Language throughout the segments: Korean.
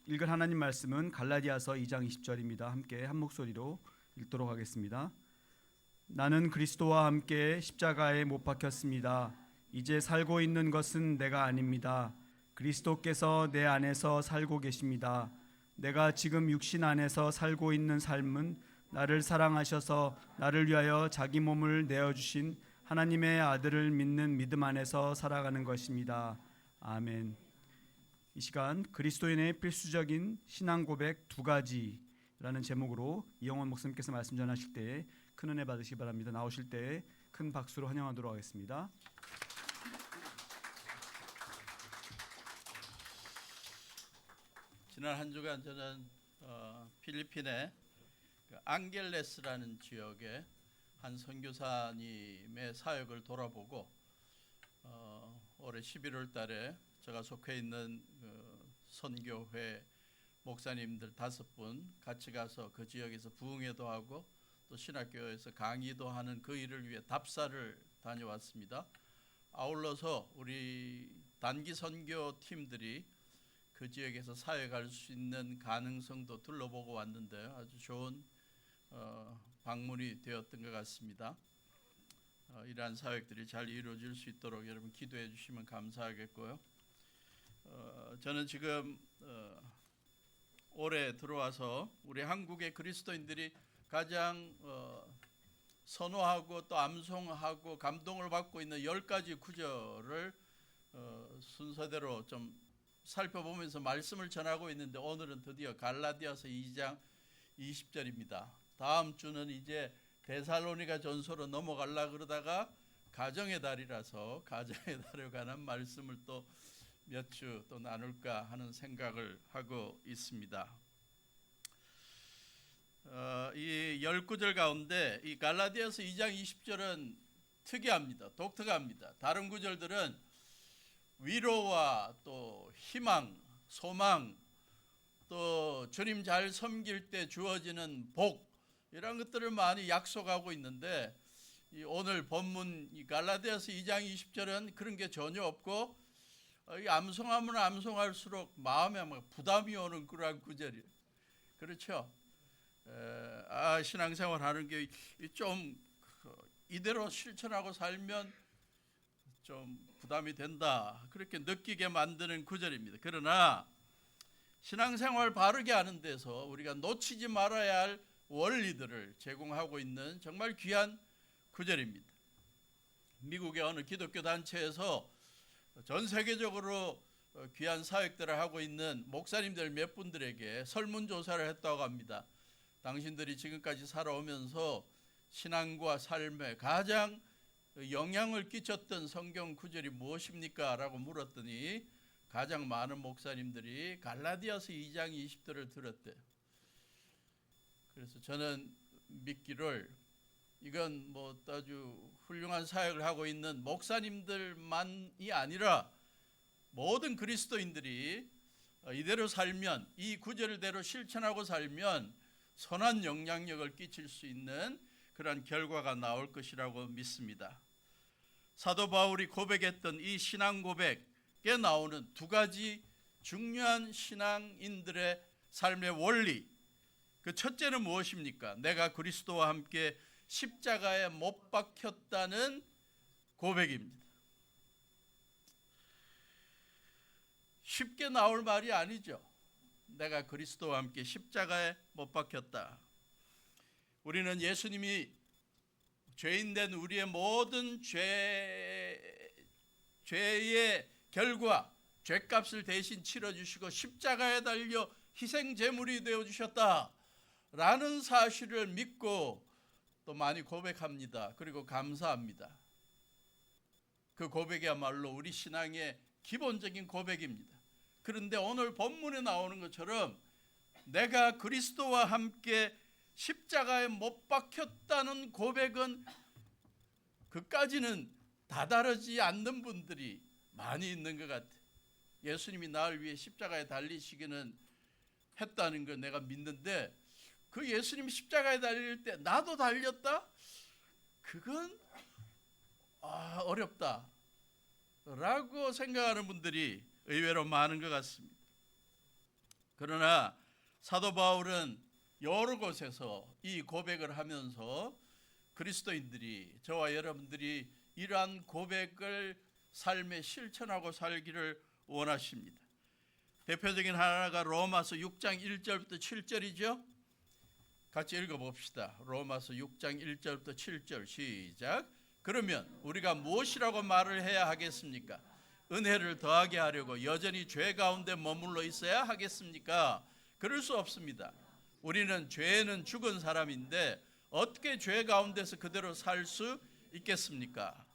읽을 하나님 말씀은 갈라디아서 2장 20절입니다. 함께 한 목소리로 읽도록 하겠습니다. 나는 그리스도와 함께 십자가에 못 박혔습니다. 이제 살고 있는 것은 내가 아닙니다. 그리스도께서 내 안에서 살고 계십니다. 내가 지금 육신 안에서 살고 있는 삶은 나를 사랑하셔서 나를 위하여 자기 몸을 내어주신 하나님의 아들을 믿는 믿음 안에서 살아가는 것입니다. 아멘. 이 시간 그리스도인의 필수적인 신앙 고백 두 가지라는 제목으로 이영원 목사님께서 말씀 전하실 때 큰 은혜 받으시기 바랍니다. 나오실 때 큰 박수로 환영하도록 하겠습니다. 지난 한 주간 저는 필리핀의 앙겔레스라는 지역의 한 선교사님의 사역을 돌아보고 올해 11월 달에 제가 속해 있는 선교회 목사님들 5분 같이 가서 그 지역에서 부흥회도 하고 또 신학교에서 강의도 하는 그 일을 위해 답사를 다녀왔습니다. 아울러서 우리 단기 선교 팀들이 그 지역에서 사역할 수 있는 가능성도 둘러보고 왔는데 아주 좋은 방문이 되었던 것 같습니다. 이러한 사역들이 잘 이루어질 수 있도록 여러분 기도해 주시면 감사하겠고요. 저는 지금 올해 들어와서 우리 한국의 그리스도인들이 가장 선호하고 또 암송하고 감동을 받고 있는 10가지 구절을 순서대로 좀 살펴보면서 말씀을 전하고 있는데 오늘은 드디어 갈라디아서 2장 20절입니다. 다음 주는 이제 데살로니가 전서로 넘어가려고 그러다가 가정의 달이라서 가정의 달에 관한 말씀을 또 몇 주 또 나눌까 하는 생각을 하고 있습니다. 이 10구절 가운데 이 갈라디아서 2장 20절은 특이합니다. 독특합니다. 다른 구절들은 위로와 또 희망, 소망, 또 주님 잘 섬길 때 주어지는 복 이런 것들을 많이 약속하고 있는데 오늘 본문 이 갈라디아서 2장 20절은 그런 게 전혀 없고 암송하면 암송할수록 마음에 막 부담이 오는 그러한 구절이에요. 그렇죠? 신앙생활 하는 게 좀 이대로 실천하고 살면 좀 부담이 된다 그렇게 느끼게 만드는 구절입니다. 그러나 신앙생활 바르게 하는 데서 우리가 놓치지 말아야 할 원리들을 제공하고 있는 정말 귀한 구절입니다. 미국의 어느 기독교 단체에서 전 세계적으로 귀한 사역들을 하고 있는 목사님들 몇 분들에게 설문조사를 했다고 합니다. 당신들이 지금까지 살아오면서 신앙과 삶에 가장 영향을 끼쳤던 성경 구절이 무엇입니까? 라고 물었더니 가장 많은 목사님들이 갈라디아서 2장 20절을 들었대요. 그래서 저는 믿기를 이건 뭐 아주 훌륭한 사역을 하고 있는 목사님들만이 아니라 모든 그리스도인들이 이대로 살면 이 구절대로 실천하고 살면 선한 영향력을 끼칠 수 있는 그런 결과가 나올 것이라고 믿습니다. 사도 바울이 고백했던 이 신앙 고백에 나오는 두 가지 중요한 신앙인들의 삶의 원리, 그 첫째는 무엇입니까? 내가 그리스도와 함께 십자가에 못 박혔다는 고백입니다. 쉽게 나올 말이 아니죠. 내가 그리스도와 함께 십자가에 못 박혔다. 우리는 예수님이 죄인된 우리의 모든 죄의 결과, 죄값을 대신 치러주시고 십자가에 달려 희생제물이 되어주셨다라는 사실을 믿고 또 많이 고백합니다. 그리고 감사합니다. 그 고백이야말로 우리 신앙의 기본적인 고백입니다. 그런데 오늘 본문에 나오는 것처럼 내가 그리스도와 함께 십자가에 못 박혔다는 고백은 그까지는 다다르지 않는 분들이 많이 있는 것 같아요. 예수님이 나를 위해 십자가에 달리시기는 했다는 걸 내가 믿는데 그 예수님이 십자가에 달릴 때 나도 달렸다? 그건 어렵다 라고 생각하는 분들이 의외로 많은 것 같습니다. 그러나 사도 바울은 여러 곳에서 이 고백을 하면서 그리스도인들이, 저와 여러분들이 이러한 고백을 삶에 실천하고 살기를 원하십니다. 대표적인 하나가 로마서 6장 1절부터 7절이죠. 같이 읽어봅시다. 로마서 6장 1절부터 7절 시작. 그러면 우리가 무엇이라고 말을 해야 하겠습니까? 은혜를 더하게 하려고 여전히 죄 가운데 머물러 있어야 하겠습니까? 그럴 수 없습니다. 우리는 죄는 죽은 사람인데 어떻게 죄 가운데서 그대로 살 수 있겠습니까?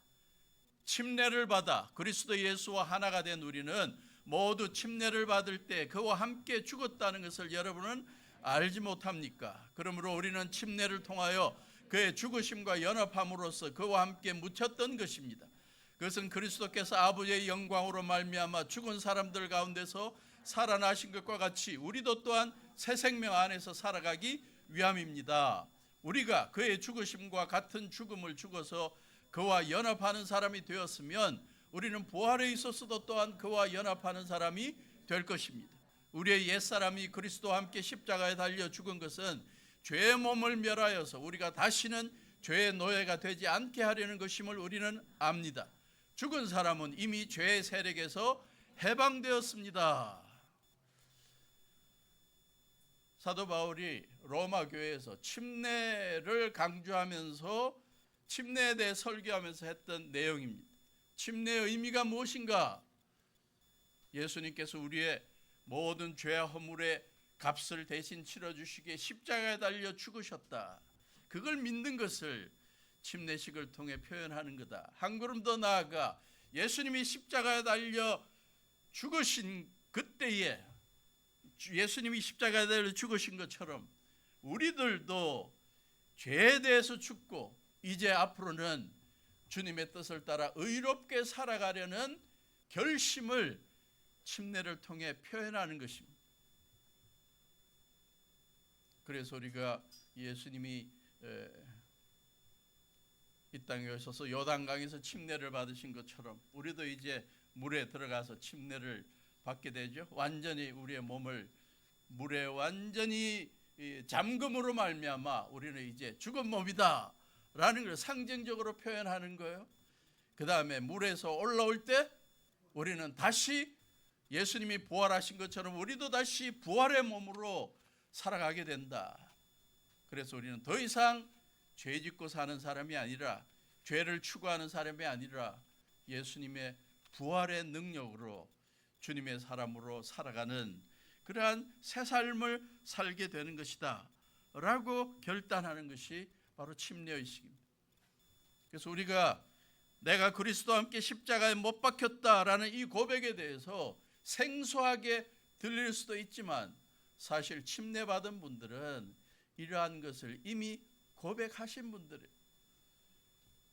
침례를 받아 그리스도 예수와 하나가 된 우리는 모두 침례를 받을 때 그와 함께 죽었다는 것을 여러분은 알지 못합니까? 그러므로 우리는 침례를 통하여 그의 죽으심과 연합함으로써 그와 함께 묻혔던 것입니다. 그것은 그리스도께서 아버지의 영광으로 말미암아 죽은 사람들 가운데서 살아나신 것과 같이 우리도 또한 새 생명 안에서 살아가기 위함입니다. 우리가 그의 죽으심과 같은 죽음을 죽어서 그와 연합하는 사람이 되었으면 우리는 부활에 있어서도 또한 그와 연합하는 사람이 될 것입니다. 우리의 옛사람이 그리스도와 함께 십자가에 달려 죽은 것은 죄의 몸을 멸하여서 우리가 다시는 죄의 노예가 되지 않게 하려는 것임을 우리는 압니다. 죽은 사람은 이미 죄의 세력에서 해방되었습니다. 사도 바울이 로마 교회에서 침례를 강조하면서 침례에 대해 설교하면서 했던 내용입니다. 침례의 의미가 무엇인가? 예수님께서 우리의 모든 죄와 허물의 값을 대신 치러주시기에 십자가에 달려 죽으셨다. 그걸 믿는 것을 침례식을 통해 표현하는 거다. 한 걸음 더 나아가 예수님이 십자가에 달려 죽으신 그때에 예수님이 십자가에 달려 죽으신 것처럼 우리들도 죄에 대해서 죽고 이제 앞으로는 주님의 뜻을 따라 의롭게 살아가려는 결심을 침례를 통해 표현하는 것입니다. 그래서 우리가 예수님이 이 땅에 오셔서 요단강에서 침례를 받으신 것처럼 우리도 이제 물에 들어가서 침례를 받게 되죠. 완전히 우리의 몸을 물에 완전히 잠금으로 말미암아 우리는 이제 죽은 몸이다 라는 걸 상징적으로 표현하는 거예요. 그 다음에 물에서 올라올 때 우리는 다시 예수님이 부활하신 것처럼 우리도 다시 부활의 몸으로 살아가게 된다. 그래서 우리는 더 이상 죄 짓고 사는 사람이 아니라 죄를 추구하는 사람이 아니라 예수님의 부활의 능력으로 주님의 사람으로 살아가는 그러한 새 삶을 살게 되는 것이다 라고 결단하는 것이 바로 침례의식입니다. 그래서 우리가 내가 그리스도와 함께 십자가에 못 박혔다라는 이 고백에 대해서 생소하게 들릴 수도 있지만 사실 침례받은 분들은 이러한 것을 이미 고백하신 분들이에요.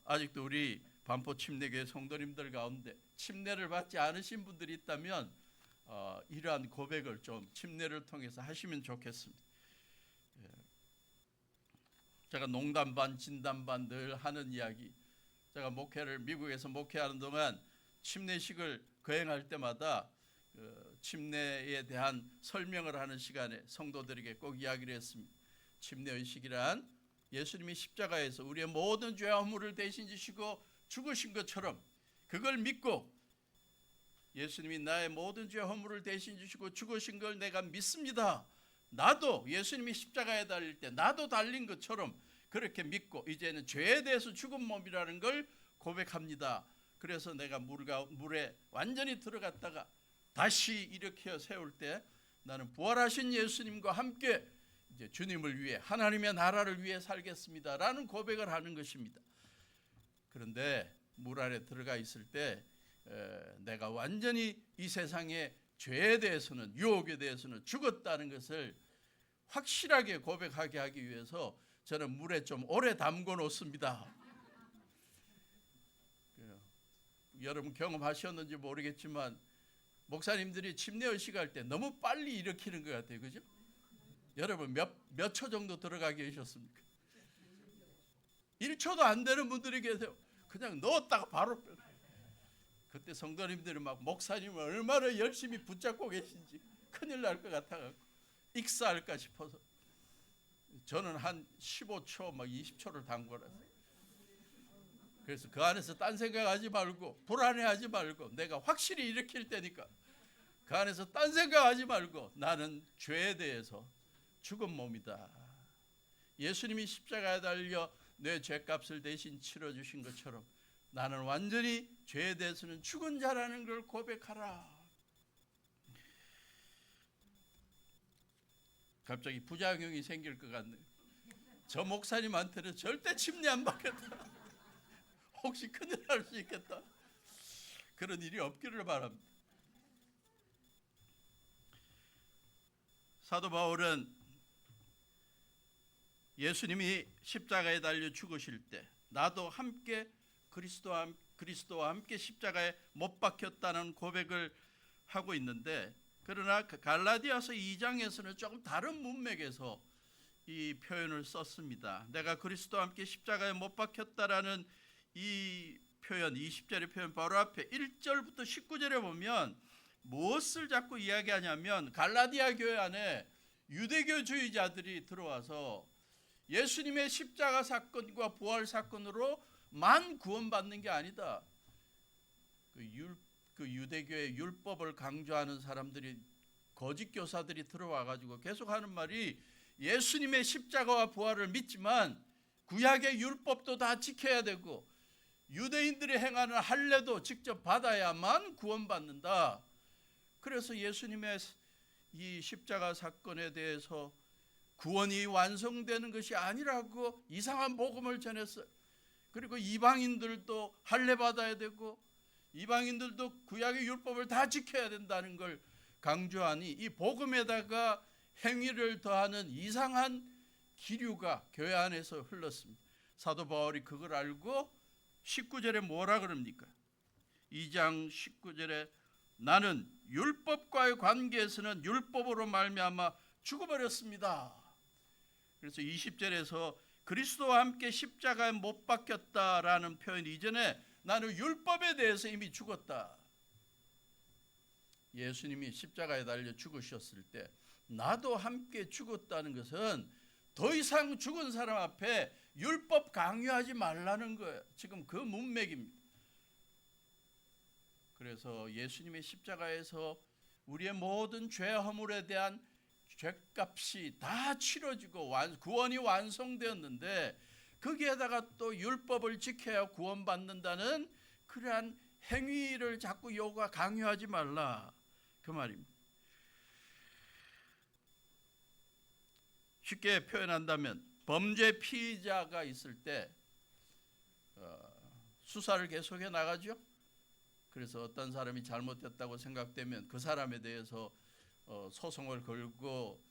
아직도 우리 반포 침례교회 성도님들 가운데 침례를 받지 않으신 분들이 있다면 이러한 고백을 좀 침례를 통해서 하시면 좋겠습니다. 제가 농담 반 진담 반 늘 하는 이야기, 제가 미국에서 목회하는 동안 침례식을 거행할 때마다 침례에 대한 설명을 하는 시간에 성도들에게 꼭 이야기를 했습니다. 침례의식이란 예수님이 십자가에서 우리의 모든 죄와 허물을 대신 지시고 죽으신 것처럼 그걸 믿고 예수님이 나의 모든 죄와 허물을 대신 지시고 죽으신 걸 내가 믿습니다. 나도 예수님이 십자가에 달릴 때 나도 달린 것처럼 그렇게 믿고 이제는 죄에 대해서 죽은 몸이라는 걸 고백합니다. 그래서 내가 물에 완전히 들어갔다가 다시 일으켜 세울 때 나는 부활하신 예수님과 함께 이제 주님을 위해 하나님의 나라를 위해 살겠습니다라는 고백을 하는 것입니다. 그런데 물 안에 들어가 있을 때 내가 완전히 이 세상의 죄에 대해서는 유혹에 대해서는 죽었다는 것을 확실하게 고백하게 하기 위해서 저는 물에 좀 오래 담궈 놓습니다. 여러분 경험하셨는지 모르겠지만 목사님들이 침례의식 할 때 너무 빨리 일으키는 것 같아요. 그죠? 여러분 몇 초 정도 들어가 계셨습니까? 1초도 안 되는 분들이 계세요. 그냥 넣었다가 바로 그때 성도님들이 막 목사님을 얼마나 열심히 붙잡고 계신지 큰일 날 것 같아갖고 익사할까 싶어서 저는 한 15초 막 20초를 담궈놨어요. 그래서 그 안에서 딴 생각하지 말고 불안해하지 말고 내가 확실히 일으킬 때니까 그 안에서 딴 생각하지 말고 나는 죄에 대해서 죽은 몸이다. 예수님이 십자가에 달려 내 죄값을 대신 치러주신 것처럼 나는 완전히 죄에 대해서는 죽은 자라는 걸 고백하라. 갑자기 부작용이 생길 것 같네요. 저 목사님한테는 절대 침례 안 받겠다. 혹시 큰일 날 수 있겠다. 그런 일이 없기를 바랍니다. 사도 바울은 예수님이 십자가에 달려 죽으실 때 나도 함께 그리스도와 함께 십자가에 못 박혔다는 고백을 하고 있는데, 그러나 갈라디아서 2장에서는 조금 다른 문맥에서 이 표현을 썼습니다. 내가 그리스도와 함께 십자가에 못 박혔다라는 이 표현, 20절의 표현 바로 앞에 1절부터 19절에 보면 무엇을 자꾸 이야기하냐면 갈라디아 교회 안에 유대교주의자들이 들어와서 예수님의 십자가 사건과 부활 사건으로만 구원받는 게 아니다. 그 유대교의 율법을 강조하는 사람들이, 거짓 교사들이 들어와 가지고 계속 하는 말이 예수님의 십자가와 부활을 믿지만 구약의 율법도 다 지켜야 되고 유대인들이 행하는 할례도 직접 받아야만 구원받는다. 그래서 예수님의 이 십자가 사건에 대해서 구원이 완성되는 것이 아니라고 이상한 복음을 전했어요. 그리고 이방인들도 할례 받아야 되고 이방인들도 구약의 율법을 다 지켜야 된다는 걸 강조하니 이 복음에다가 행위를 더하는 이상한 기류가 교회 안에서 흘렀습니다. 사도 바울이 그걸 알고 19절에 뭐라 그럽니까? 2장 19절에 나는 율법과의 관계에서는 율법으로 말미암아 죽어버렸습니다. 그래서 20절에서 그리스도와 함께 십자가에 못 박혔다라는 표현 이전에 나는 율법에 대해서 이미 죽었다. 예수님이 십자가에 달려 죽으셨을 때 나도 함께 죽었다는 것은 더 이상 죽은 사람 앞에 율법 강요하지 말라는 거예요. 지금 그 문맥입니다. 그래서 예수님의 십자가에서 우리의 모든 죄 허물에 대한 죄값이 다 치러지고 구원이 완성되었는데 거기에다가 또 율법을 지켜야 구원받는다는 그러한 행위를 자꾸 강요하지 말라, 그 말입니다. 쉽게 표현한다면 범죄 피의자가 있을 때 수사를 계속해 나가죠. 그래서 어떤 사람이 잘못됐다고 생각되면 그 사람에 대해서 소송을 걸고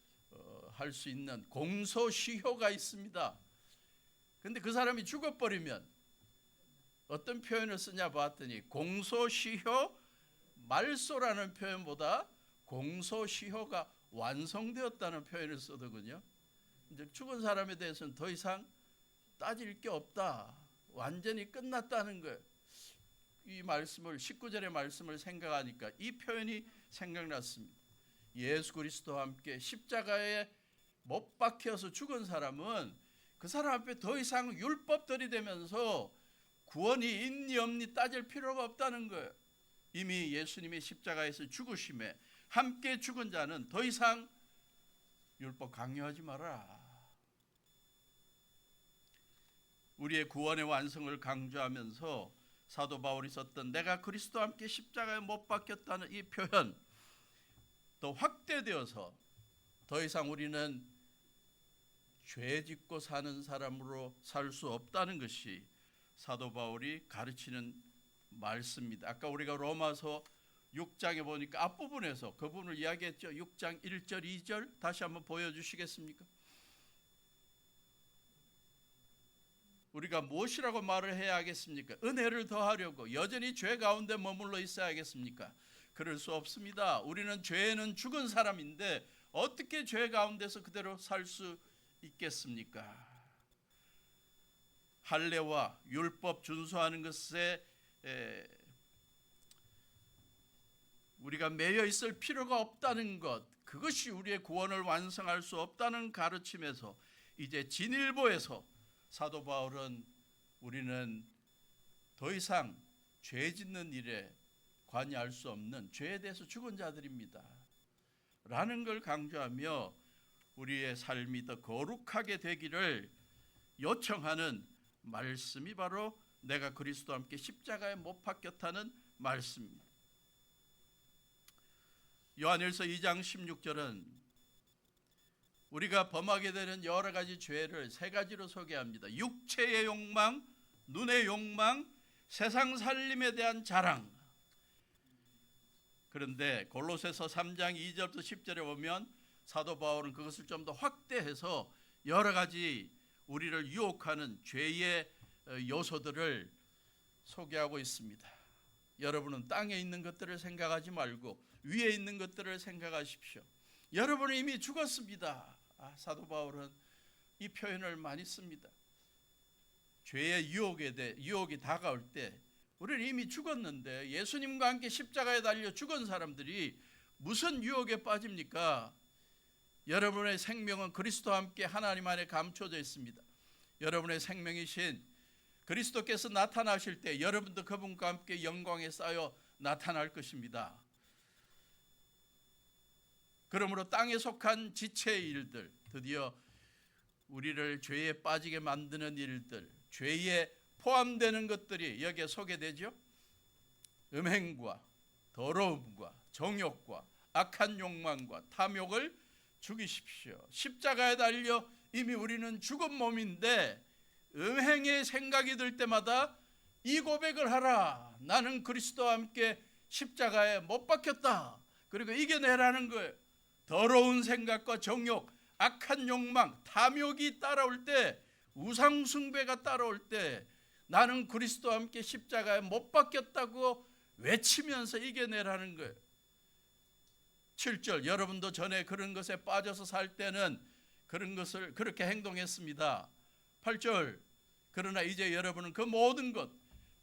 할 수 있는 공소시효가 있습니다. 근데 그 사람이 죽어버리면 어떤 표현을 쓰냐 봤더니 공소시효 말소라는 표현보다 공소시효가 완성되었다는 표현을 쓰더군요. 이제 죽은 사람에 대해서는 더 이상 따질 게 없다, 완전히 끝났다는 거예요. 이 말씀을 19절의 말씀을 생각하니까 이 표현이 생각났습니다. 예수 그리스도와 함께 십자가에 못 박혀서 죽은 사람은 그 사람 앞에 더 이상 율법 들이대면서 구원이 있니 없니 따질 필요가 없다는 거예요. 이미 예수님이 십자가에서 죽으심에 함께 죽은 자는 더 이상 율법 강요하지 마라. 우리의 구원의 완성을 강조하면서 사도 바울이 썼던 내가 그리스도와 함께 십자가에 못 박혔다는 이 표현 더 확대되어서 더 이상 우리는 죄 짓고 사는 사람으로 살 수 없다는 것이 사도 바울이 가르치는 말씀입니다. 아까 우리가 로마서 6장에 보니까 앞부분에서 그 부분을 이야기했죠. 6장 1절 2절 다시 한번 보여주시겠습니까? 우리가 무엇이라고 말을 해야 하겠습니까? 은혜를 더하려고 여전히 죄 가운데 머물러 있어야겠습니까? 그럴 수 없습니다. 우리는 죄에는 죽은 사람인데 어떻게 죄 가운데서 그대로 살 수 있겠습니까? 할례와 율법 준수하는 것에 우리가 매여 있을 필요가 없다는 것, 그것이 우리의 구원을 완성할 수 없다는 가르침에서 이제 진일보에서 사도 바울은 우리는 더 이상 죄 짓는 일에 관여할 수 없는 죄에 대해서 죽은 자들입니다 라는 걸 강조하며 우리의 삶이 더 거룩하게 되기를 요청하는 말씀이 바로 내가 그리스도와 함께 십자가에 못 박혔다는 말씀입니다. 요한일서 2장 16절은 우리가 범하게 되는 여러 가지 죄를 세 가지로 소개합니다. 육체의 욕망, 눈의 욕망, 세상 살림에 대한 자랑. 그런데 골로새서 3장 2절부터 10절에 보면 사도 바울은 그것을 좀 더 확대해서 여러 가지 우리를 유혹하는 죄의 요소들을 소개하고 있습니다. 여러분은 땅에 있는 것들을 생각하지 말고 위에 있는 것들을 생각하십시오. 여러분은 이미 죽었습니다. 사도 바울은 이 표현을 많이 씁니다. 죄의 유혹이 다가올 때 우리는 이미 죽었는데 예수님과 함께 십자가에 달려 죽은 사람들이 무슨 유혹에 빠집니까? 여러분의 생명은 그리스도와 함께 하나님 안에 감춰져 있습니다. 여러분의 생명이신 그리스도께서 나타나실 때 여러분도 그분과 함께 영광에 쌓여 나타날 것입니다. 그러므로 땅에 속한 지체의 일들, 드디어 우리를 죄에 빠지게 만드는 일들, 죄에 포함되는 것들이 여기에 소개되죠. 음행과 더러움과 정욕과 악한 욕망과 탐욕을 죽이십시오. 십자가에 달려 이미 우리는 죽은 몸인데 음행의 생각이 들 때마다 이 고백을 하라. 나는 그리스도와 함께 십자가에 못 박혔다. 그리고 이겨내라는 거예요. 더러운 생각과 정욕, 악한 욕망, 탐욕이 따라올 때, 우상 숭배가 따라올 때 나는 그리스도와 함께 십자가에 못 박혔다고 외치면서 이겨내라는 거예요. 7절, 여러분도 전에 그런 것에 빠져서 살 때는 그런 것을 그렇게 행동했습니다. 8절, 그러나 이제 여러분은 그 모든 것,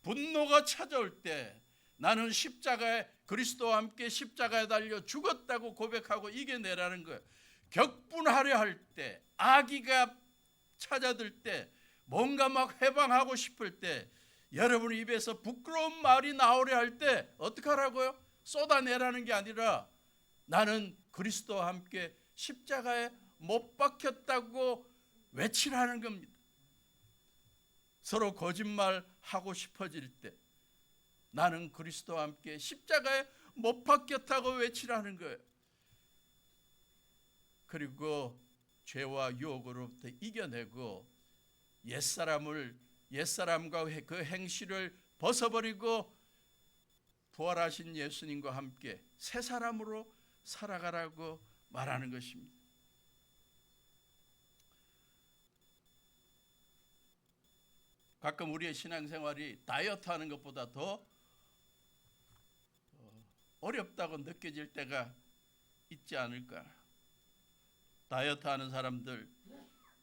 분노가 찾아올 때 나는 십자가에 그리스도와 함께 십자가에 달려 죽었다고 고백하고 이겨내라는 거예요. 격분하려 할 때, 악의가 찾아들 때, 뭔가 막 해방하고 싶을 때, 여러분 입에서 부끄러운 말이 나오려 할 때 어떻게 하라고요? 쏟아내라는 게 아니라 나는 그리스도와 함께 십자가에 못 박혔다고 외치라는 겁니다. 서로 거짓말하고 싶어질 때 나는 그리스도와 함께 십자가에 못 박혔다고 외치라는 거예요. 그리고 죄와 유혹으로부터 이겨내고 옛사람과 그 행실을 벗어버리고 부활하신 예수님과 함께 새 사람으로 살아가라고 말하는 것입니다. 가끔 우리의 신앙생활이 다이어트 하는 것보다 더 어렵다고 느껴질 때가 있지 않을까. 다이어트 하는 사람들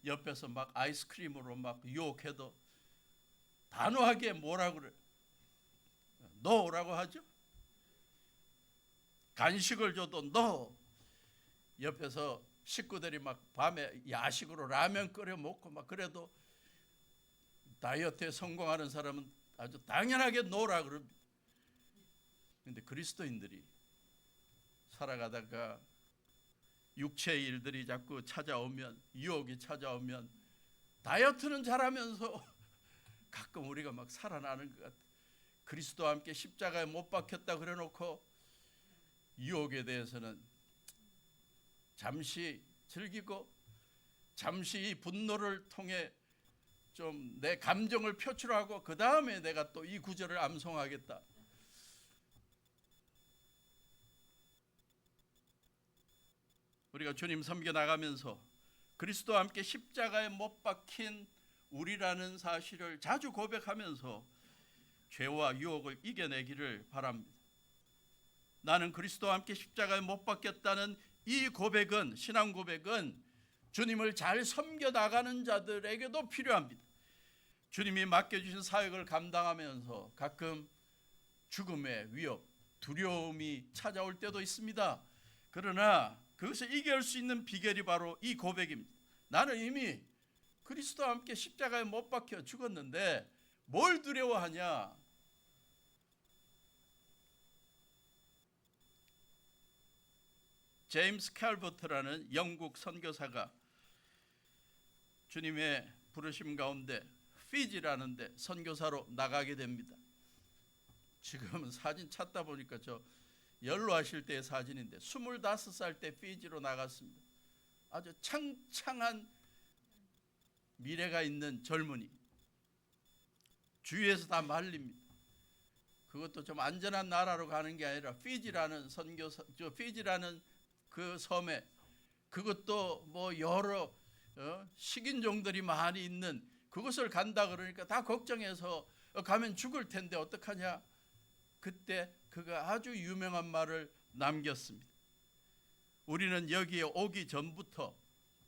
옆에서 막 아이스크림으로 막 유혹해도 단호하게 뭐라 그래? 노라고 하죠. 간식을 줘도 노. 옆에서 식구들이 막 밤에 야식으로 라면 끓여 먹고 막 그래도 다이어트에 성공하는 사람은 아주 당연하게 노라 그럽니다. 그런데 그리스도인들이 살아가다가 육체의 일들이 자꾸 찾아오면, 유혹이 찾아오면 다이어트는 잘하면서 가끔 우리가 막 살아나는 것 같아요. 그리스도와 함께 십자가에 못 박혔다 그래놓고 유혹에 대해서는 잠시 즐기고 잠시 이 분노를 통해 좀 내 감정을 표출하고 그 다음에 내가 또 이 구절을 암송하겠다. 우리가 주님 섬겨 나가면서 그리스도와 함께 십자가에 못 박힌 우리라는 사실을 자주 고백하면서 죄와 유혹을 이겨내기를 바랍니다. 나는 그리스도와 함께 십자가에 못 박혔다는 이 고백은, 신앙 고백은 주님을 잘 섬겨 나가는 자들에게도 필요합니다. 주님이 맡겨주신 사역을 감당하면서 가끔 죽음의 위협, 두려움이 찾아올 때도 있습니다. 그러나 그것을 이겨낼 수 있는 비결이 바로 이 고백입니다. 나는 이미 그리스도와 함께 십자가에 못 박혀 죽었는데 뭘 두려워하냐? 제임스 칼버트라는 영국 선교사가 주님의 부르심 가운데 피지라는 데 선교사로 나가게 됩니다. 지금은 사진 찾다 보니까 저 연로하실 때의 사진인데 25살 때 피지로 나갔습니다. 아주 창창한 미래가 있는 젊은이. 주위에서 다 말립니다. 그것도 좀 안전한 나라로 가는 게 아니라 피지라는 피지라는 그 섬에, 그것도 뭐 여러 식인종들이 많이 있는 그것을 간다 그러니까 다 걱정해서 가면 죽을 텐데 어떡하냐. 그때 그가 아주 유명한 말을 남겼습니다. 우리는 여기에 오기 전부터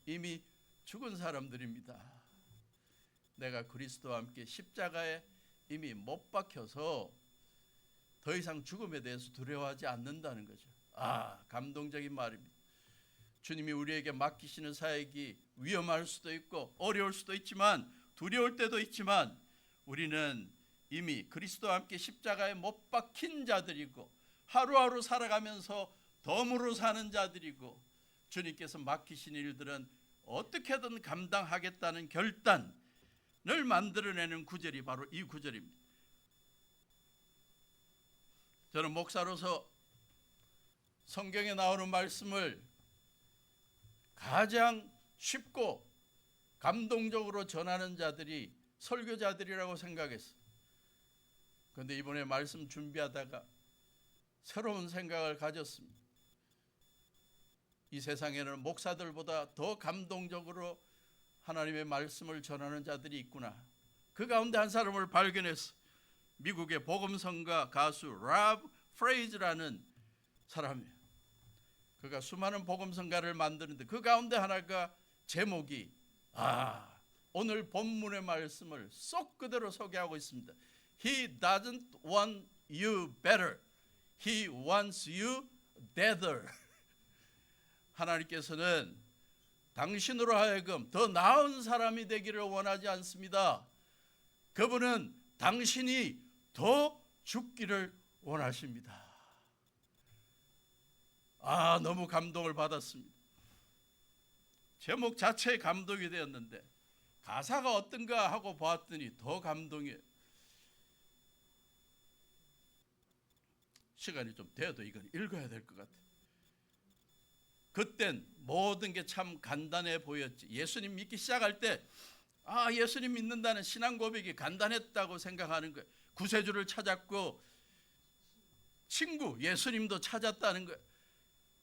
이미 죽은 사람들입니다. 내가 그리스도와 함께 십자가에 이미 못 박혀서 더 이상 죽음에 대해서 두려워하지 않는다는 거죠. 감동적인 말입니다. 주님이 우리에게 맡기시는 사역이 위험할 수도 있고 어려울 수도 있지만 두려울 때도 있지만 우리는 이미 그리스도와 함께 십자가에 못 박힌 자들이고 하루하루 살아가면서 덤으로 사는 자들이고 주님께서 맡기신 일들은 어떻게든 감당하겠다는 결단을 만들어내는 구절이 바로 이 구절입니다. 저는 목사로서 성경에 나오는 말씀을 가장 쉽고 감동적으로 전하는 자들이 설교자들이라고 생각했어요. 그런데 이번에 말씀 준비하다가 새로운 생각을 가졌습니다. 이 세상에는 목사들보다 더 감동적으로 하나님의 말씀을 전하는 자들이 있구나. 그 가운데 한 사람을 발견했어요. 미국의 복음성가 가수 랍 프레이즈라는 사람이에요. 그가 수많은 복음성가를 만드는데 그 가운데 하나가 제목이 오늘 본문의 말씀을 쏙 그대로 소개하고 있습니다. He doesn't want you better. He wants you deader. 하나님께서는 당신으로 하여금 더 나은 사람이 되기를 원하지 않습니다. 그분은 당신이 더 죽기를 원하십니다. 너무 감동을 받았습니다. 제목 자체에 감동이 되었는데 가사가 어떤가 하고 보았더니 더 감동이에요. 시간이 좀 돼도 이건 읽어야 될 것 같아요. 그땐 모든 게 참 간단해 보였지. 예수님 믿기 시작할 때 예수님 믿는다는 신앙 고백이 간단했다고 생각하는 거예요. 구세주를 찾았고 친구 예수님도 찾았다는 거예요.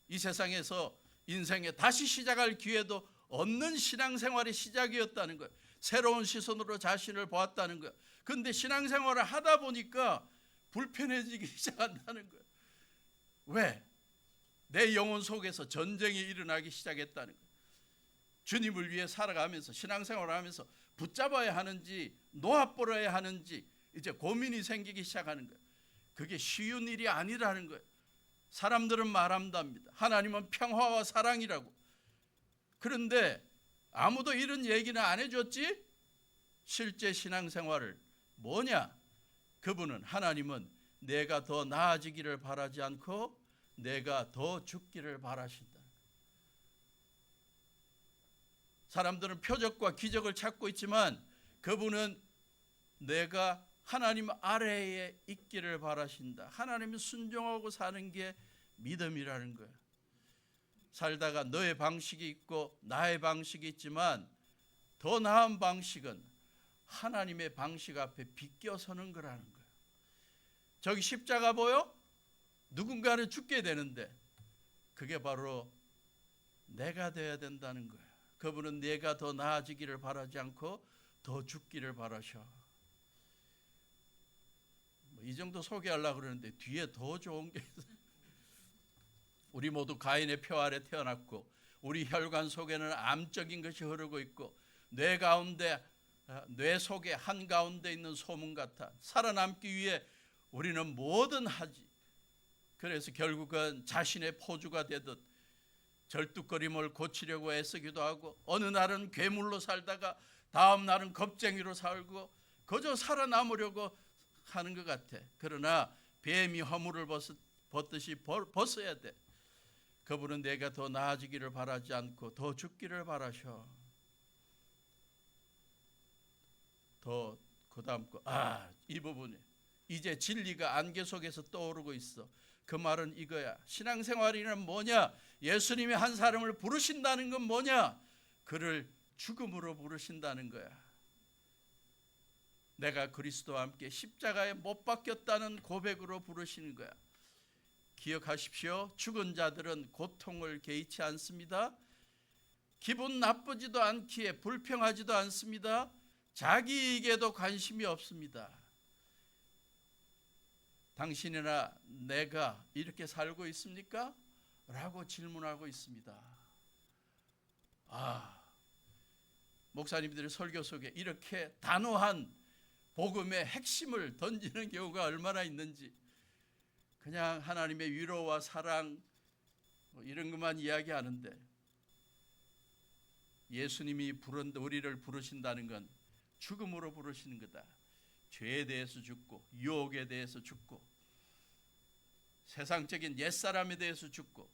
이 세상에서 인생에 다시 시작할 기회도 얻는 신앙생활의 시작이었다는 거예요. 새로운 시선으로 자신을 보았다는 거예요. 그런데 신앙생활을 하다 보니까 불편해지기 시작한다는 거예요. 왜? 내 영혼 속에서 전쟁이 일어나기 시작했다는 거예요. 주님을 위해 살아가면서 신앙생활을 하면서 붙잡아야 하는지 놓아버려야 하는지 이제 고민이 생기기 시작하는 거예요. 그게 쉬운 일이 아니라는 거예요. 사람들은 말한답니다. 하나님은 평화와 사랑이라고. 그런데 아무도 이런 얘기는 안 해줬지? 실제 신앙생활을 뭐냐? 그분은 하나님은 내가 더 나아지기를 바라지 않고 내가 더 죽기를 바라신다. 사람들은 표적과 기적을 찾고 있지만 그분은 내가 하나님 아래에 있기를 바라신다. 하나님이 순종하고 사는 게 믿음이라는 거예요. 살다가 너의 방식이 있고 나의 방식이 있지만 더 나은 방식은 하나님의 방식 앞에 비껴서는 거라는 거예요. 저기 십자가 보여? 누군가는 죽게 되는데 그게 바로 내가 되어야 된다는 거예요. 그분은 내가 더 나아지기를 바라지 않고 더 죽기를 바라셔. 이 정도 소개하려고 그러는데 뒤에 더 좋은 게 있어요. 우리 모두 가인의 표 아래 태어났고 우리 혈관 속에는 암적인 것이 흐르고 있고 뇌 속에 한가운데 있는 소문 같아 살아남기 위해 우리는 뭐든 하지. 그래서 결국은 자신의 포주가 되듯 절뚝거림을 고치려고 애쓰기도 하고, 어느 날은 괴물로 살다가 다음 날은 겁쟁이로 살고 그저 살아남으려고 하는 것 같아. 그러나 뱀이 허물을 벗듯이 벗어야 돼. 그분은 내가 더 나아지기를 바라지 않고 더 죽기를 바라셔. 더 그다음 거, 이 부분이 이제 진리가 안개 속에서 떠오르고 있어. 그 말은 이거야. 신앙생활이란 뭐냐? 예수님이 한 사람을 부르신다는 건 뭐냐? 그를 죽음으로 부르신다는 거야. 내가 그리스도와 함께 십자가에 못 박혔다는 고백으로 부르시는 거야. 기억하십시오. 죽은 자들은 고통을 개의치 않습니다. 기분 나쁘지도 않기에 불평하지도 않습니다. 자기에게도 관심이 없습니다. 당신이나 내가 이렇게 살고 있습니까? 라고 질문하고 있습니다. 목사님들의 설교 속에 이렇게 단호한 복음의 핵심을 던지는 경우가 얼마나 있는지, 그냥 하나님의 위로와 사랑 이런 것만 이야기하는데, 예수님이 우리를 부르신다는 건 죽음으로 부르시는 거다. 죄에 대해서 죽고, 유혹에 대해서 죽고, 세상적인 옛사람에 대해서 죽고,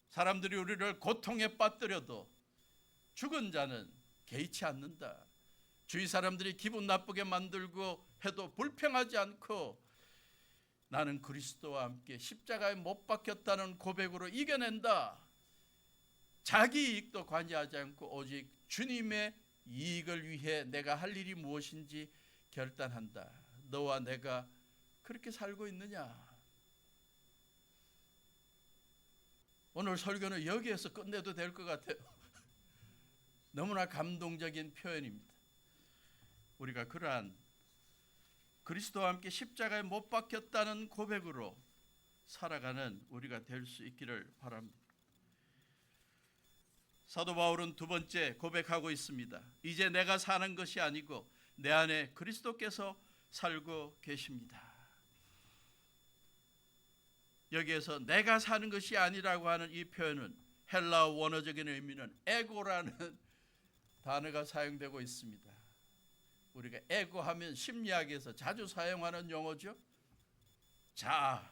사람들이 우리를 고통에 빠뜨려도 죽은 자는 개의치 않는다. 주위 사람들이 기분 나쁘게 만들고 해도 불평하지 않고, 나는 그리스도와 함께 십자가에 못 박혔다는 고백으로 이겨낸다. 자기 이익도 관여하지 않고 오직 주님의 이익을 위해 내가 할 일이 무엇인지 결단한다. 너와 내가 그렇게 살고 있느냐? 오늘 설교는 여기에서 끝내도 될 것 같아요. 너무나 감동적인 표현입니다. 우리가 그러한 그리스도와 함께 십자가에 못 박혔다는 고백으로 살아가는 우리가 될 수 있기를 바랍니다. 사도 바울은 두 번째 고백하고 있습니다. 이제 내가 사는 것이 아니고 내 안에 그리스도께서 살고 계십니다. 여기에서 내가 사는 것이 아니라고 하는 이 표현은 헬라어 원어적인 의미는 에고라는 단어가 사용되고 있습니다. 우리가 에고 하면 심리학에서 자주 사용하는 용어죠. 자아.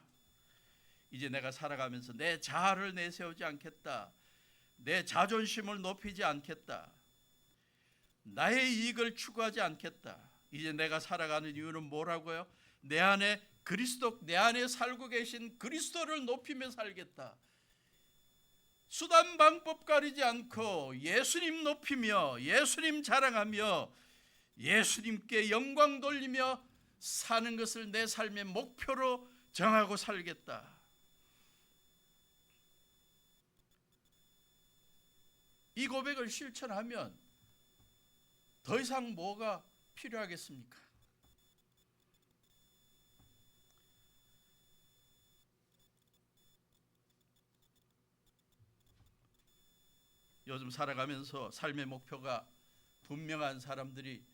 이제 내가 살아가면서 내 자아를 내세우지 않겠다. 내 자존심을 높이지 않겠다. 나의 이익을 추구하지 않겠다. 이제 내가 살아가는 이유는 뭐라고요? 내 안에 그리스도, 내 안에 살고 계신 그리스도를 높이며 살겠다. 수단 방법 가리지 않고 예수님 높이며 예수님 자랑하며 예수님께 영광 돌리며 사는 것을 내 삶의 목표로 정하고 살겠다. 이 고백을 실천하면 더 이상 뭐가 필요하겠습니까? 요즘 살아가면서 삶의 목표가 분명한 사람들이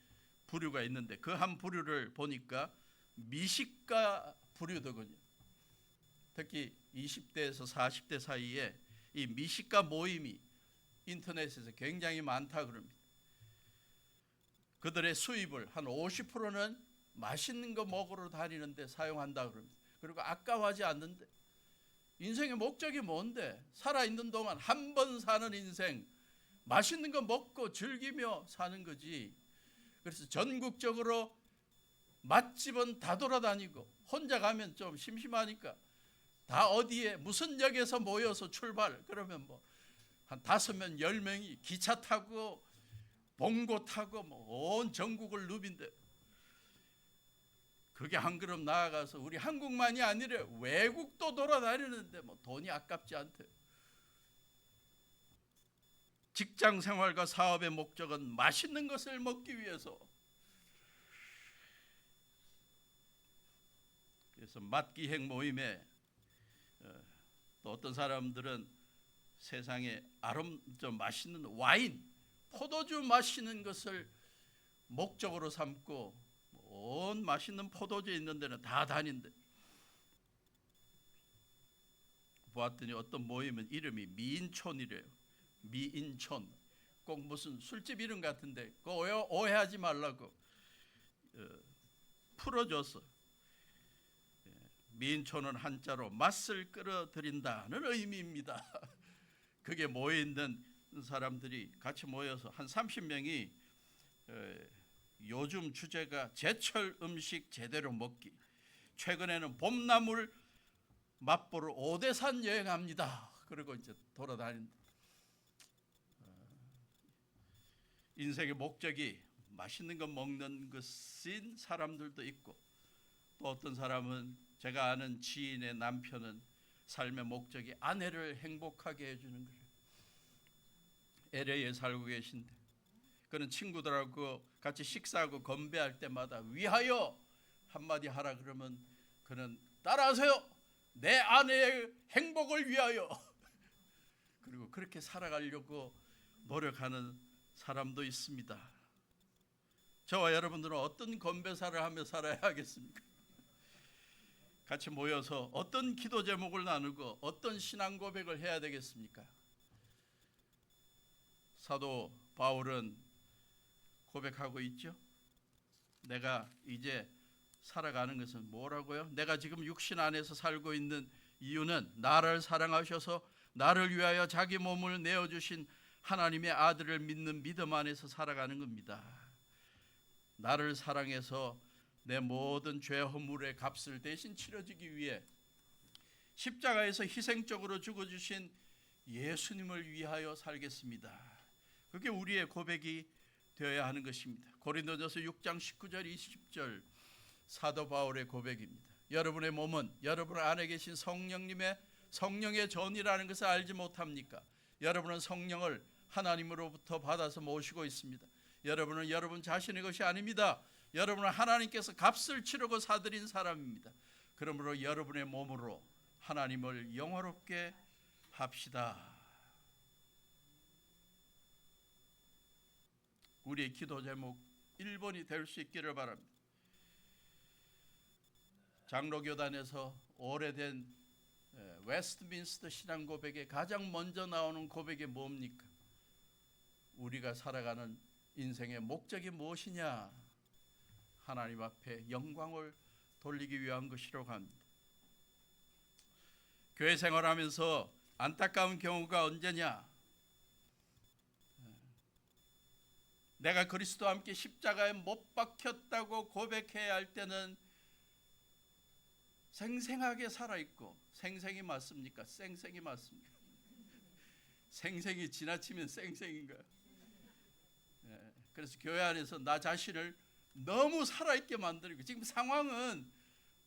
부류가 있는데, 그 한 부류를 보니까 미식가 부류더군요. 특히 20대에서 40대 사이에 이 미식가 모임이 인터넷에서 굉장히 많다 그럽니다. 그들의 수입을 한 50%는 맛있는 거 먹으러 다니는데 사용한다 그럽니다. 그리고 아까워하지 않는데, 인생의 목적이 뭔데? 살아있는 동안 한 번 사는 인생, 맛있는 거 먹고 즐기며 사는 거지. 그래서 전국적으로 맛집은 다 돌아다니고, 혼자 가면 좀 심심하니까 다 어디에 무슨 역에서 모여서 출발, 그러면 뭐 한 5명 10명이 기차 타고 봉고 타고 온 전국을 누빈대. 그게 한 걸음 나아가서 우리 한국만이 아니라 외국도 돌아다니는데 뭐 돈이 아깝지 않대. 직장 생활과 사업의 목적은 맛있는 것을 먹기 위해서. 그래서 맛기행 모임에 또 어떤 사람들은 세상에 좀 맛있는 와인, 포도주 마시는 것을 목적으로 삼고 온 맛있는 포도주 있는 데는 다 다닌대. 보았더니 어떤 모임은 이름이 미인촌이래요. 미인촌. 꼭 무슨 술집 이름 같은데 그거 오해하지 말라고 풀어줘서 미인촌은 한자로 맛을 끌어들인다는 의미입니다. 그게 모여있는 사람들이 같이 모여서 한 30명이 요즘 주제가 제철 음식 제대로 먹기, 최근에는 봄나물 맛보러 오대산 여행합니다. 그리고 이제 돌아다닌다. 인생의 목적이 맛있는 거 먹는 것인 사람들도 있고, 또 어떤 사람은, 제가 아는 지인의 남편은 삶의 목적이 아내를 행복하게 해주는 거예요. LA에 살고 계신데 그는 친구들하고 같이 식사하고 건배할 때마다 위하여 한마디 하라 그러면 그는 따라하세요. 내 아내의 행복을 위하여. 그리고 그렇게 살아가려고 노력하는 사람도 있습니다. 저와 여러분들은 어떤 건배사를 하며 살아야 하겠습니까? 같이 모여서 어떤 기도 제목을 나누고 어떤 신앙 고백을 해야 되겠습니까? 사도 바울은 고백하고 있죠. 내가 이제 살아가는 것은 뭐라고요? 내가 지금 육신 안에서 살고 있는 이유는 나를 사랑하셔서 나를 위하여 자기 몸을 내어주신 하나님의 아들을 믿는 믿음 안에서 살아가는 겁니다. 나를 사랑해서 내 모든 죄 허물의 값을 대신 치러주기 위해 십자가에서 희생적으로 죽어주신 예수님을 위하여 살겠습니다. 그게 우리의 고백이 되어야 하는 것입니다. 고린도전서 6장 19절 20절 사도 바울의 고백입니다. 여러분의 몸은 여러분 안에 계신 성령의 전이라는 것을 알지 못합니까? 여러분은 성령을 하나님으로부터 받아서 모시고 있습니다. 여러분은 여러분 자신의 것이 아닙니다. 여러분은 하나님께서 값을 치르고 사들인 사람입니다. 그러므로 여러분의 몸으로 하나님을 영화롭게 합시다. 우리의 기도 제목 1번이 될 수 있기를 바랍니다. 장로교단에서 오래된 웨스트민스터 신앙 고백에 가장 먼저 나오는 고백이 뭡니까? 우리가 살아가는 인생의 목적이 무엇이냐? 하나님 앞에 영광을 돌리기 위한 것이라고 합니다. 교회 생활하면서 안타까운 경우가 언제냐? 내가 그리스도와 함께 십자가에 못 박혔다고 고백해야 할 때는 생생하게 살아있고, 생생이 맞습니까? 쌩쌩이 맞습니까? 생생이 지나치면 쌩쌩인가요? 그래서 교회 안에서 나 자신을 너무 살아있게 만들고, 지금 상황은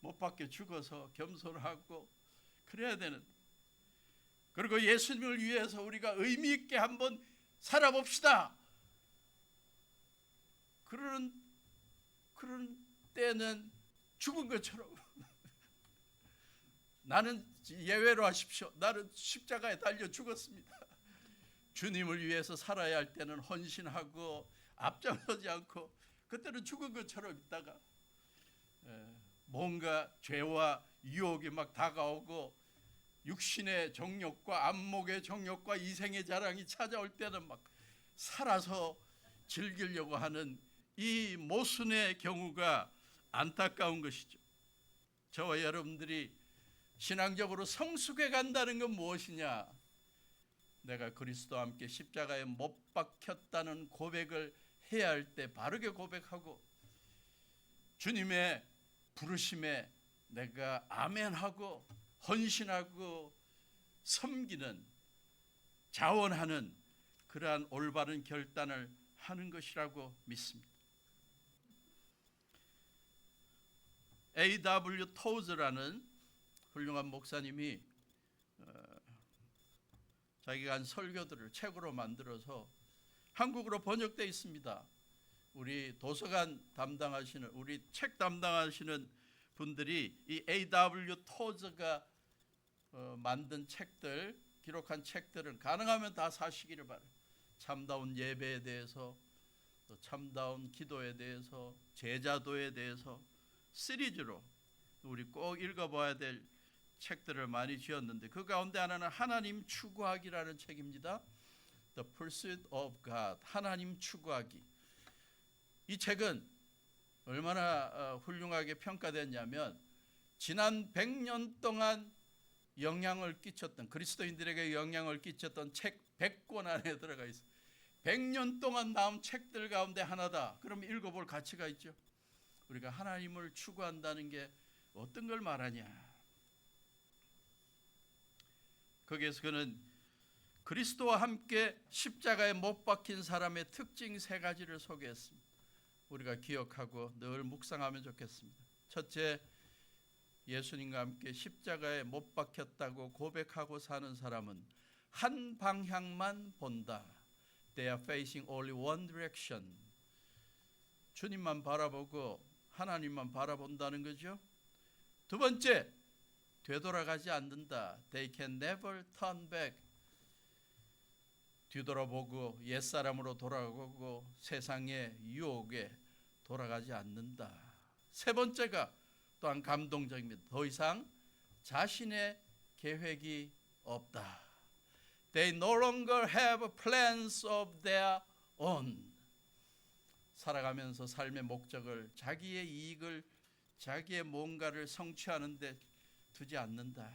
못 박혀 죽어서 겸손하고 그래야 되는데, 그리고 예수님을 위해서 우리가 의미 있게 한번 살아봅시다. 그런 때는 죽은 것처럼 나는 예외로 하십시오. 나는 십자가에 달려 죽었습니다. 주님을 위해서 살아야 할 때는 헌신하고 앞장서지 않고 그때는 죽은 것처럼 있다가 뭔가 죄와 유혹이 막 다가오고 육신의 정욕과 안목의 정욕과 이생의 자랑이 찾아올 때는 막 살아서 즐기려고 하는 이 모순의 경우가 안타까운 것이죠. 저와 여러분들이 신앙적으로 성숙해 간다는 건 무엇이냐? 내가 그리스도와 함께 십자가에 못 박혔다는 고백을 해야 할 때 바르게 고백하고, 주님의 부르심에 내가 아멘하고 헌신하고 섬기는, 자원하는 그러한 올바른 결단을 하는 것이라고 믿습니다. A.W. 토즈라는 훌륭한 목사님이 자기가 한 설교들을 책으로 만들어서 한국어로 번역되어 있습니다. 우리 도서관 담당하시는, 우리 책 담당하시는 분들이 이 A.W. 토즈가 만든 책들, 기록한 책들은 가능하면 다 사시기를 바라요. 참다운 예배에 대해서, 또 참다운 기도에 대해서, 제자도에 대해서 시리즈로 우리 꼭 읽어봐야 될 책들을 많이 지었는데 그 가운데 하나는 하나님 추구하기라는 책입니다. The Pursuit of God, 하나님 추구하기. 이 책은 얼마나 훌륭하게 평가됐냐면 지난 100년 동안 영향을 끼쳤던, 그리스도인들에게 영향을 끼쳤던 책 100권 안에 들어가 있어요. 100년 동안 나온 책들 가운데 하나다. 그럼 읽어볼 가치가 있죠. 우리가 하나님을 추구한다는 게 어떤 걸 말하냐. 거기에서 그는 그리스도와 함께 십자가에 못 박힌 사람의 특징 3가지를 소개했습니다. 우리가 기억하고 늘 묵상하면 좋겠습니다. 첫째, 예수님과 함께 십자가에 못 박혔다고 고백하고 사는 사람은 한 방향만 본다. They are facing only one direction. 주님만 바라보고 하나님만 바라본다는 거죠. 두 번째, 되돌아가지 않는다. They can never turn back. 뒤돌아보고 옛사람으로 돌아가고 세상의 유혹에 돌아가지 않는다. 세 번째가 또한 감동적입니다. 더 이상 자신의 계획이 없다. They no longer have plans of their own. 살아가면서 삶의 목적을, 자기의 이익을, 자기의 뭔가를 성취하는 데 두지 않는다.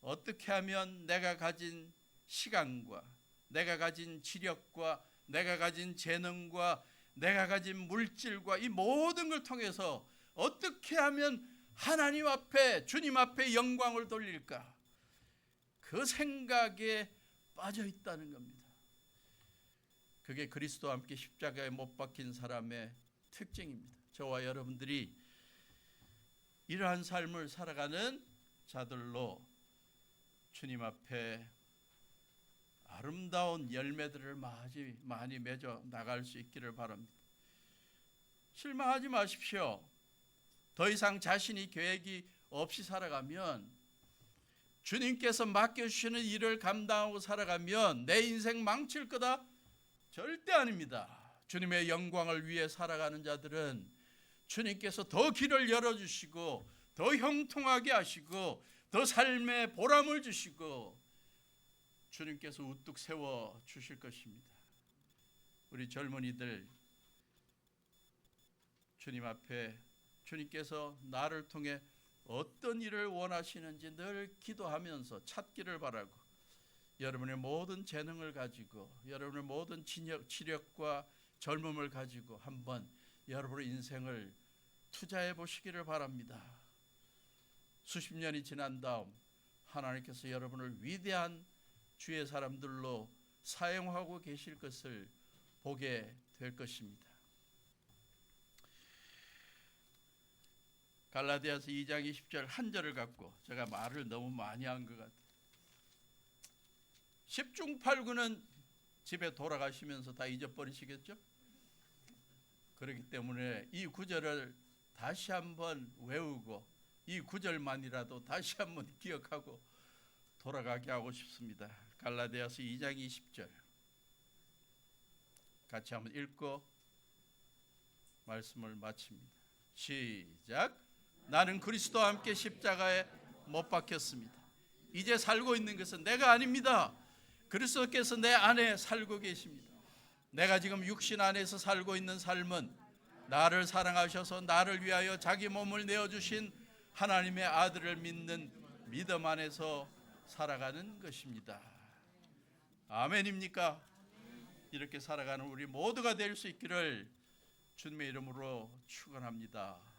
어떻게 하면 내가 가진 시간과 내가 가진 지력과 내가 가진 재능과 내가 가진 물질과 이 모든 걸 통해서 어떻게 하면 하나님 앞에, 주님 앞에 영광을 돌릴까? 그 생각에 빠져 있다는 겁니다. 그게 그리스도와 함께 십자가에 못 박힌 사람의 특징입니다. 저와 여러분들이 이러한 삶을 살아가는 자들로 주님 앞에 아름다운 열매들을 많이 맺어 나갈 수 있기를 바랍니다. 실망하지 마십시오. 더 이상 자신이 계획이 없이 살아가면, 주님께서 맡겨주시는 일을 감당하고 살아가면 내 인생 망칠 거다? 절대 아닙니다. 주님의 영광을 위해 살아가는 자들은 주님께서 더 길을 열어주시고 더 형통하게 하시고 더 삶의 보람을 주시고 주님께서 우뚝 세워 주실 것입니다. 우리 젊은이들, 주님 앞에 주님께서 나를 통해 어떤 일을 원하시는지 늘 기도하면서 찾기를 바라고, 여러분의 모든 재능을 가지고 여러분의 모든 지력과 젊음을 가지고 한번 여러분의 인생을 투자해 보시기를 바랍니다. 수십 년이 지난 다음 하나님께서 여러분을 위대한 주의 사람들로 사용하고 계실 것을 보게 될 것입니다. 갈라디아서 2장 20절 한 절을 갖고 제가 말을 너무 많이 한 것 같아요. 10중 8구는 집에 돌아가시면서 다 잊어버리시겠죠? 그렇기 때문에 이 구절을 다시 한번 외우고 이 구절만이라도 다시 한번 기억하고 돌아가게 하고 싶습니다. 갈라디아서 2장 20절 같이 한번 읽고 말씀을 마칩니다. 시작. 나는 그리스도와 함께 십자가에 못 박혔습니다. 이제 살고 있는 것은 내가 아닙니다. 그리스도께서 내 안에 살고 계십니다. 내가 지금 육신 안에서 살고 있는 삶은 나를 사랑하셔서 나를 위하여 자기 몸을 내어주신 하나님의 아들을 믿는 믿음 안에서 살아가는 것입니다. 아멘입니까? 이렇게 살아가는 우리 모두가 될 수 있기를 주님의 이름으로 축원합니다.